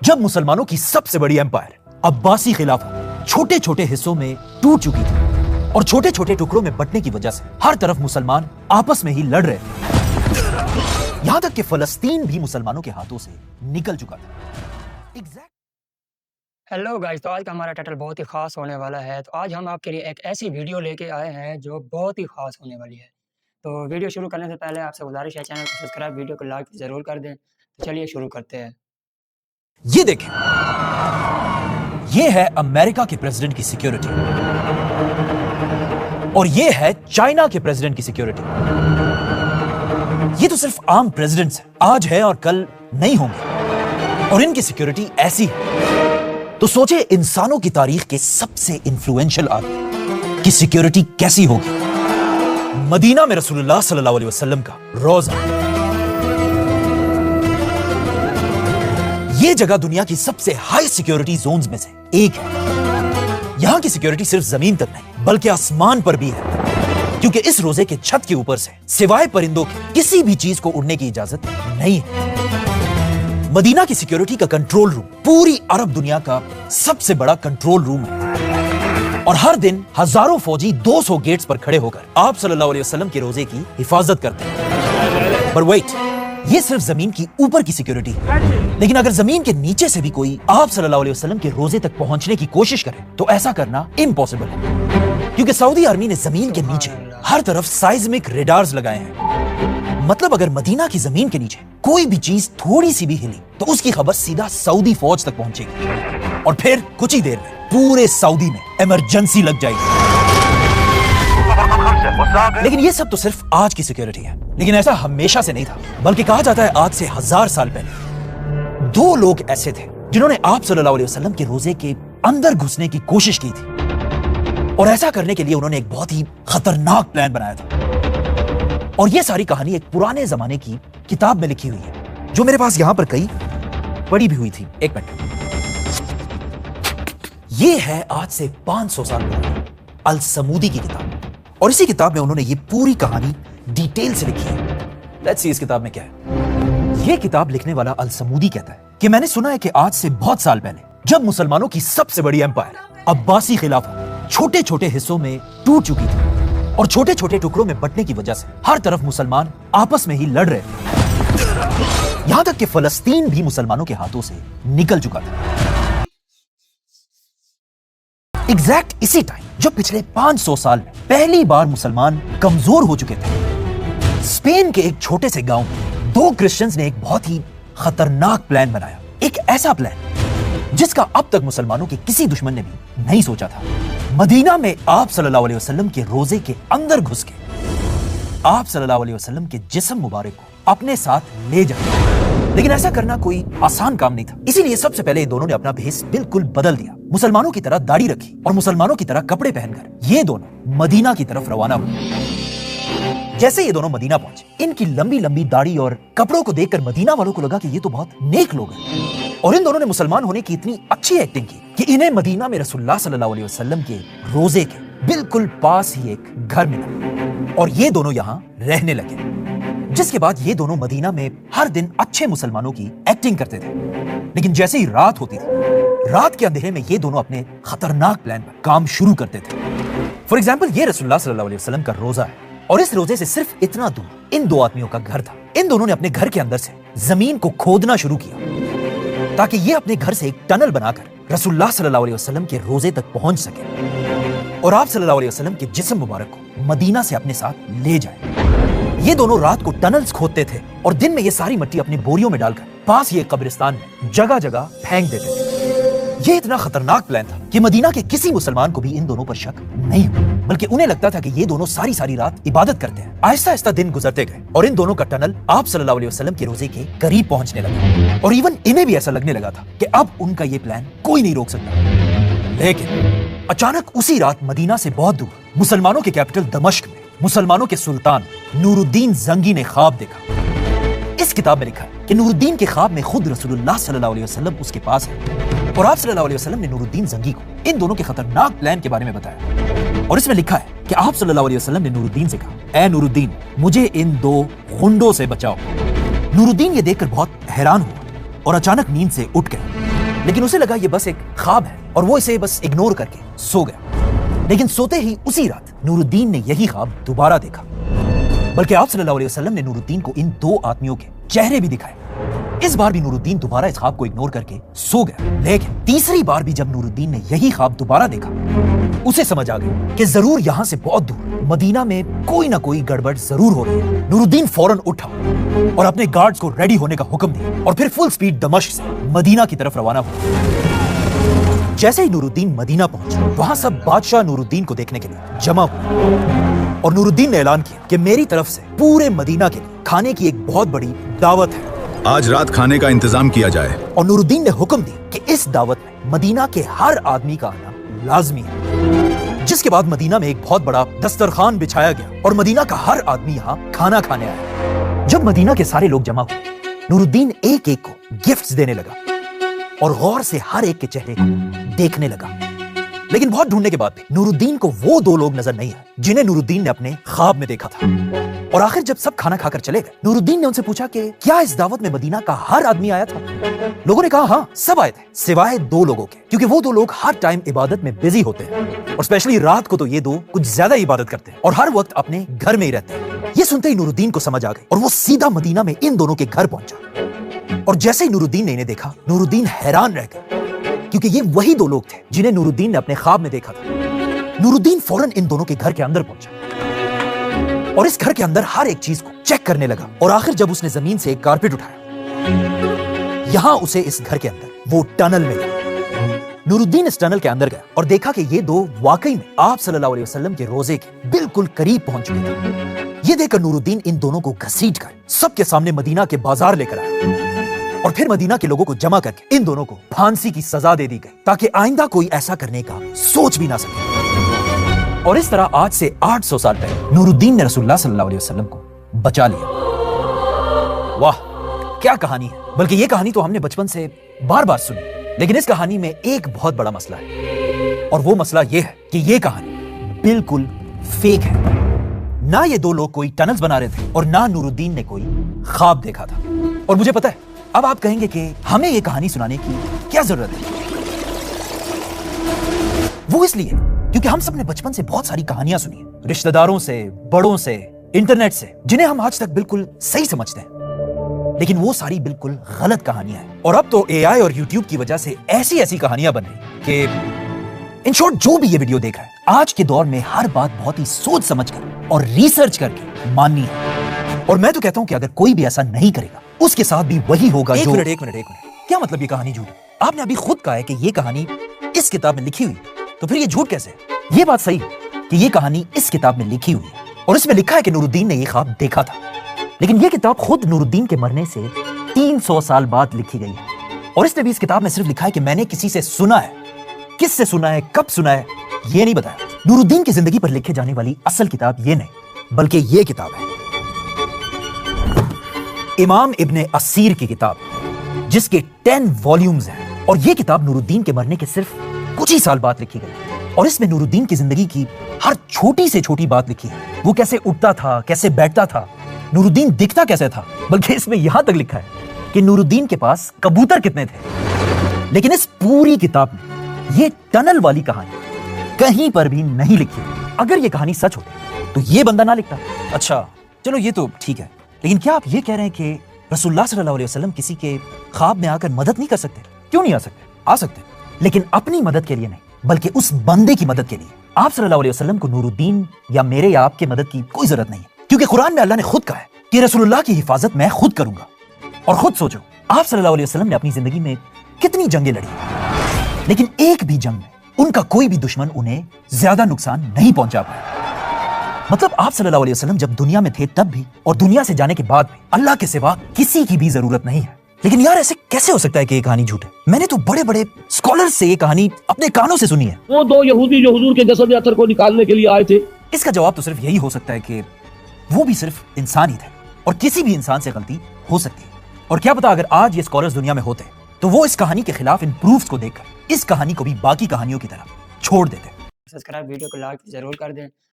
जब मुसलमानों की सबसे बड़ी एम्पायर अब्बासी खिलाफत छोटे छोटे हिस्सों में टूट चुकी थी और छोटे छोटे टुकड़ों में बंटने की वजह से हर तरफ मुसलमान आपस में ही लड़ रहे थे, यहां तक कि फलस्तीन भी मुसलमानों के हाथों से निकल चुका था। हेलो गाइस, तो आज का हमारा टाइटल बहुत ही ख़ास होने वाला है। तो आज हम आपके लिए एक ऐसी वीडियो लेके आए हैं जो बहुत ही ख़ास होने वाली है। तो वीडियो शुरू करने से पहले आपसे गुजारिश है, चैनल को सब्सक्राइब, वीडियो को लाइक ज़रूर कर दें। तो चलिए शुरू करते हैं। ये देखें, ये है अमेरिका के प्रेसिडेंट की सिक्योरिटी और ये है चाइना के प्रेसिडेंट की सिक्योरिटी। ये तो सिर्फ आम प्रेसिडेंट्स हैं, आज है और कल नहीं होंगे, और इनकी सिक्योरिटी ऐसी है। तो सोचे इंसानों की तारीख के सबसे इन्फ्लुएंशियल आदमी की सिक्योरिटी कैसी होगी। मदीना में रसूलुल्लाह सल्लल्लाहु अलैहि वसल्लम का रोजा, ये जगह दुनिया की सबसे हाई सिक्योरिटी जोन्स में से एक है। यहां की सिक्योरिटी सिर्फ जमीन तक नहीं बल्कि आसमान पर भी है, क्योंकि इस रोजे के छत के ऊपर से सिवाय परिंदों के किसी भी चीज को उड़ने की इजाजत नहीं है। मदीना की सिक्योरिटी का कंट्रोल रूम पूरी अरब दुनिया का सबसे बड़ा कंट्रोल रूम है, और हर दिन हजारों फौजी 200 गेट्स पर खड़े होकर आप सल्लल्लाहु अलैहि वसल्लम के रोजे की हिफाजत करते हैं। पर वेट, ये सिर्फ जमीन की ऊपर की सिक्योरिटी है, लेकिन अगर जमीन के नीचे से भी कोई आप सल्लल्लाहु अलैहि वसल्लम के रोजे तक पहुंचने की कोशिश करे तो ऐसा करना इम्पॉसिबल है, क्योंकि सऊदी आर्मी ने जमीन के नीचे हर तरफ साइज्मिक रेडार्स लगाए हैं। मतलब अगर मदीना की जमीन के नीचे कोई भी चीज थोड़ी सी भी हिली तो उसकी खबर सीधा सऊदी फौज तक पहुंचेगी, और फिर कुछ ही देर में पूरे सऊदी में इमरजेंसी लग जाएगी। लेकिन ये सब तो सिर्फ आज की सिक्योरिटी है, लेकिन ऐसा हमेशा से नहीं था, बल्कि कहा जाता है आज से 1000 साल पहले 2 लोग ऐसे थे जिन्होंने आप सल्लल्लाहु अलैहि वसल्लम के रोजे के अंदर घुसने की कोशिश की थी, और ऐसा करने के लिए उन्होंने एक बहुत ही खतरनाक प्लान बनाया था। और ये सारी कहानी एक पुराने जमाने की किताब में लिखी हुई है, जो मेरे पास यहां पर कई पड़ी भी हुई थी। एक मिनट, ये है आज से 500 साल पुरानी अल समूदी की किताब, और इसी किताब में उन्होंने ये पूरी कहानी डिटेल से लिखी है। लेट्स सी इस किताब में क्या है। ये किताब लिखने वाला अल समूदी कहता है कि मैंने सुना है कि आज से बहुत साल पहले जब मुसलमानों की सबसे बड़ी एम्पायर अब्बासी खिलाफत छोटे छोटे हिस्सों में टूट चुकी थी और छोटे छोटे टुकड़ों में बंटने की वजह से हर तरफ मुसलमान आपस में ही लड़ रहे थे, यहां तक कि फलस्तीन भी मुसलमानों के हाथों से निकल चुका था। एग्जैक्ट इसी टाइम जब पिछले 500 साल में पहली बार मुसलमान कमजोर हो चुके थे, स्पेन के एक छोटे से गांव में 2 क्रिश्चियंस ने एक बहुत ही खतरनाक प्लान बनाया। एक ऐसा प्लान जिसका अब तक मुसलमानों के किसी दुश्मन ने भी नहीं सोचा था। मदीना में आप सल्लल्लाहु अलैहि वसल्लम के रोजे के अंदर घुस के आप सल्लल्लाहु अलैहि वसल्लम के जिस्म मुबारक को अपने साथ ले जाए। लेकिन ऐसा करना कोई आसान काम नहीं था, इसीलिए सबसे पहले इन दोनों ने अपना भेष बिल्कुल बदल दिया। मुसलमानों की तरह दाढ़ी रखी और मुसलमानों की तरह कपड़े पहनकर ये दोनों मदीना की तरफ रवाना हुए। जैसे ये दोनों मदीना पहुंचे, इनकी लंबी लंबी दाढ़ी और कपड़ों को देखकर मदीना वालों को लगा कि ये तो बहुत नेक लोग हैं, और इन दोनों ने मुसलमान होने की इतनी अच्छी एक्टिंग की कि इन्हें मदीना में रसूलुल्लाह सल्लल्लाहु अलैहि वसल्लम के रोजे के बिल्कुल पास ही एक घर मिला, और ये दोनों यहाँ रहने लगे। जिसके बाद ये दोनों मदीना में हर दिन अच्छे मुसलमानों की एक्टिंग करते थे। लेकिन जैसे ही रात होती थी, रात के अंधेरे में ये दोनों अपने खतरनाक प्लान पर काम शुरू करते थे। फॉर एग्जाम्पल, ये रसूलुल्लाह सल्लल्लाहु अलैहि वसल्लम का रोजा है, और इस रोजे से सिर्फ इतना दूर इन 2 आदमियों का घर था। इन दोनों ने अपने घर के अंदर से जमीन को खोदना शुरू किया ताकि ये अपने घर से एक टनल बनाकर रसूलुल्लाह सल्लल्लाहु अलैहि वसल्लम के रोजे तक पहुंच सके और आप सल्लल्लाहु अलैहि वसल्लम के जिस्म मुबारक को मदीना से अपने साथ ले जाए। ये दोनों रात को टनल्स खोदते थे और दिन में ये सारी मिट्टी अपनी बोरियों में डालकर पास ही एक कब्रिस्तान में जगह जगह फेंक देते थे। ये इतना खतरनाक प्लान था कि मदीना के किसी मुसलमान को भी इन दोनों पर शक नहीं हुआ, बल्कि उन्हें लगता था कि ये दोनों सारी सारी रात इबादत करते हैं। आहिस्ता आहिस्ता दिन गुजरते गए और इन दोनों का टनल आप सल्लल्लाहु अलैहि वसल्लम के रोजे के करीब पहुंचने लगा, और इवन इन्हें भी ऐसा लगने लगा था कि अब उनका ये प्लान कोई नहीं रोक सकता। लेकिन अचानक उसी रात मदीना से बहुत दूर मुसलमानों के कैपिटल दमिश्क में मुसलमानों के सुल्तान नूरुद्दीन जंगी ने ख्वाब देखा। इस किताब में लिखा है कि नूरुद्दीन के ख्वाब में खुद रसूलुल्लाह सल्लल्लाहु अलैहि वसल्लम उसके पास है, और आप सल्लल्लाहु अलैहि वसल्लम ने नूरुद्दीन जंगी को इन दोनों के खतरनाक प्लान के बारे में बताया। और इसमें लिखा है कि आप सल्लल्लाहु अलैहि वसल्लम ने नूरुद्दीन से कहा, ऐ नूरुद्दीन, मुझे इन 2 गुंडों से बचाओ। नूरुद्दीन ये देखकर बहुत हैरान हुआ और अचानक नींद से उठ गया। लेकिन उसे लगा ये बस एक ख्वाब है और वो इसे बस इग्नोर करके सो गया। लेकिन सोते ही उसी रात नूरुद्दीन ने यही ख्वाब दोबारा देखा, बल्कि आप सल्लल्लाहु अलैहि वसल्लम ने नूरुद्दीन को इन दो आदमियों के चेहरे भी दिखाए। इस बार भी नूरुद्दीन दोबारा इस ख्वाब को इग्नोर करके सो गया। लेकिन तीसरी बार भी जब नूरुद्दीन ने यही ख्वाब दोबारा देखा, उसे समझ आ गई कि जरूर यहां से बहुत दूर मदीना में कोई ना कोई गड़बड़ जरूर हो रही है। नूरुद्दीन फौरन उठा और अपने गार्ड्स को रेडी होने का हुक्म दिया और फिर फुल स्पीड दमिश्क से मदीना की तरफ रवाना हुआ। जैसे ही नूरुद्दीन मदीना पहुंचा, वहां सब बादशाह नूरुद्दीन को देखने के लिए जमा हुए और नूरुद्दीन ने ऐलान किया कि मेरी तरफ से पूरे मदीना के लिए खाने की एक बहुत बड़ी दावत है, आज रात खाने का इंतजाम किया जाए। और नूरुद्दीन ने हुक्म दिया कि इस दावत में मदीना के हर आदमी का आना लाजमी है। जिसके बाद मदीना में एक बहुत बड़ा दस्तरखान बिछाया गया और मदीना का हर आदमी यहाँ खाना खाने आया। जब मदीना के सारे लोग जमा हुए, नूरुद्दीन एक एक को गिफ्ट्स देने लगा और गौर से हर एक के चेहरे को देखने लगा। लेकिन बहुत ढूंढने के बाद भी नूरुद्दीन को वो दो लोग नजर नहीं आए जिन्हें नूरुद्दीन ने अपने ख्वाब में देखा था। और आखिर जब सब खाना खाकर चले गए, नूरुद्दीन ने उनसे पूछा कि क्या इस दावत में मदीना का हर आदमी आया था? लोगों ने कहा हाँ, सब आए थे सिवाय दो लोगों के, क्योंकि वो दो लोग हर टाइम इबादत में बिजी होते हैं और स्पेशली रात को तो ये दो कुछ ज्यादा इबादत करते हैं और हर वक्त अपने घर में ही रहते हैं। ये सुनते ही नूरुद्दीन को समझ आ गई और वो सीधा मदीना में इन दोनों के घर पहुंचा। और जैसे ही नूरुद्दीन ने इन्हें देखा, नूरुद्दीन हैरान रह गया, क्योंकि ये वही दो लोग थे जिन्हें नूरुद्दीन ने अपने ख्वाब में देखा था। नूरुद्दीन फौरन इन दोनों के घर के अंदर पहुंचा और इस घर के अंदर हर एक चीज को चेक करने लगा। और आखिर जब उसने जमीन से एक कारपेट उठाया, यहां उसे इस घर के अंदर वो टनल मिला। नूरुद्दीन इस टनल के अंदर गया और देखा कि ये दो वाकई में आप सल्लल्लाहु अलैहि वसल्लम के रोजे के बिल्कुल करीब पहुंच चुके थे। ये देखकर नूरुद्दीन इन दोनों को घसीटकर सबके सामने मदीना के बाजार लेकर आया और फिर मदीना के लोगों को जमा करके इन दोनों को फांसी की सजा दे दी गई ताकि आइंदा कोई ऐसा करने का सोच भी ना सके। और इस तरह आज से 800 साल पहले नूरुद्दीन ने रसूलुल्लाह सल्लल्लाहु अलैहि वसल्लम को बचा लिया। वाह, क्या कहानी है! बल्कि ये कहानी तो हमने बचपन से बार बार सुनी, लेकिन इस कहानी में एक बहुत बड़ा मसला है और वो मसला ये है कि ये कहानी बिल्कुल फेक है। ना ये दो लोग कोई टनल्स बना रहे थे और ना नूरुद्दीन ने कोई ख्वाब देखा था। और मुझे पता है अब आप कहेंगे कि हमें ये कहानी सुनाने की क्या जरूरत है। वो इसलिए क्योंकि हम सब ने बचपन से बहुत सारी कहानियां सुनी हैं, रिश्तेदारों से, बड़ों से, इंटरनेट से, जिन्हें हम आज तक बिल्कुल सही समझते हैं, लेकिन वो सारी बिल्कुल गलत कहानियां हैं। और अब तो एआई और यूट्यूब की वजह से ऐसी ऐसी कहानियां बन रही कि इन शॉर्ट जो भी ये वीडियो देख रहा है, आज के दौर में हर बात बहुत ही सोच समझकर और रिसर्च करके माननी है। और मैं तो कहता हूं कि अगर कोई भी ऐसा नहीं करेगा, उसके साथ भी वही होगा। एक मिनट, क्या मतलब ये कहानी झूठ है? आपने अभी खुद कहा है कि ये कहानी इस किताब में लिखी हुई, तो फिर ये झूठ कैसे है? ये बात सही है कि ये कहानी इस किताब में लिखी हुई है और इसमें लिखा है कि नूरुद्दीन ने ये ख्वाब देखा था, लेकिन ये किताब खुद नूरुद्दीन के मरने से 300 साल बाद लिखी गई है। और इसने भी इस किताब में सिर्फ लिखा है कि मैंने किसी से सुना है। किससे सुना है, कब सुना है, ये नहीं बताया। नूरुद्दीन की जिंदगी पर लिखे जाने वाली असल किताब ये नहीं, बल्कि ये किताब है इमाम इब्ने असीर की किताब, जिसके 10 वॉल्यूम्स हैं। और ये किताब नूरुद्दीन के मरने के सिर्फ कुछ ही साल बाद लिखी गई और इसमें नूरुद्दीन की जिंदगी की हर छोटी से छोटी बात लिखी है। वो कैसे उठता था, कैसे बैठता था, नूरुद्दीन दिखता कैसे था, बल्कि इसमें यहां तक लिखा है कि नूरुद्दीन के पास कबूतर कितने थे। लेकिन इस पूरी किताब में ये टनल वाली कहानी कहीं पर भी नहीं लिखी। अगर ये कहानी सच होती तो ये बंदा ना लिखता। अच्छा चलो ये तो ठीक है, लेकिन क्या आप ये कह रहे हैं कि रसूलुल्लाह सल्लल्लाहु अलैहि वसल्लम किसी के ख्वाब में आकर मदद नहीं कर सकते? क्यों नहीं आ सकते? आ सकते, लेकिन अपनी मदद के लिए नहीं, बल्कि उस बंदे की मदद के लिए। आप सल्लल्लाहु अलैहि वसल्लम को नूरुद्दीन या मेरे या आपके मदद की कोई जरूरत नहीं है, क्योंकि कुरान में अल्लाह ने खुद कहा है कि रसूलुल्लाह की हिफाजत मैं खुद करूंगा। और खुद सोचो, आप सल्लल्लाहु अलैहि वसल्लम ने अपनी जिंदगी में कितनी जंगें लड़ी, लेकिन एक भी जंग में उनका कोई भी दुश्मन उन्हें ज्यादा नुकसान नहीं पहुंचा पाया। मतलब आप सल्लल्लाहु अलैहि वसल्लम जब दुनिया में थे तब भी और दुनिया से जाने के बाद भी अल्लाह के सिवा किसी की भी जरूरत नहीं है। लेकिन यार ऐसे कैसे हो सकता है कि ये कहानी झूठ है? मैंने तो बड़े बड़े स्कॉलर्स से ये कहानी अपने कानों से सुनी है। वो दो यहूदी जो हुजूर के जसद अतर को निकालने के लिए आए थे। इसका जवाब तो सिर्फ यही हो सकता है कि वो भी सिर्फ इंसान ही थे और किसी भी इंसान से गलती हो सकती है। और क्या पता अगर आज ये स्कॉलर्स दुनिया में होते तो वो इस कहानी के खिलाफ इन प्रूफ्स को देखकर इस कहानी को भी बाकी कहानियों की तरह छोड़ देते। सब्सक्राइब वीडियो को लाइक जरूर कर दें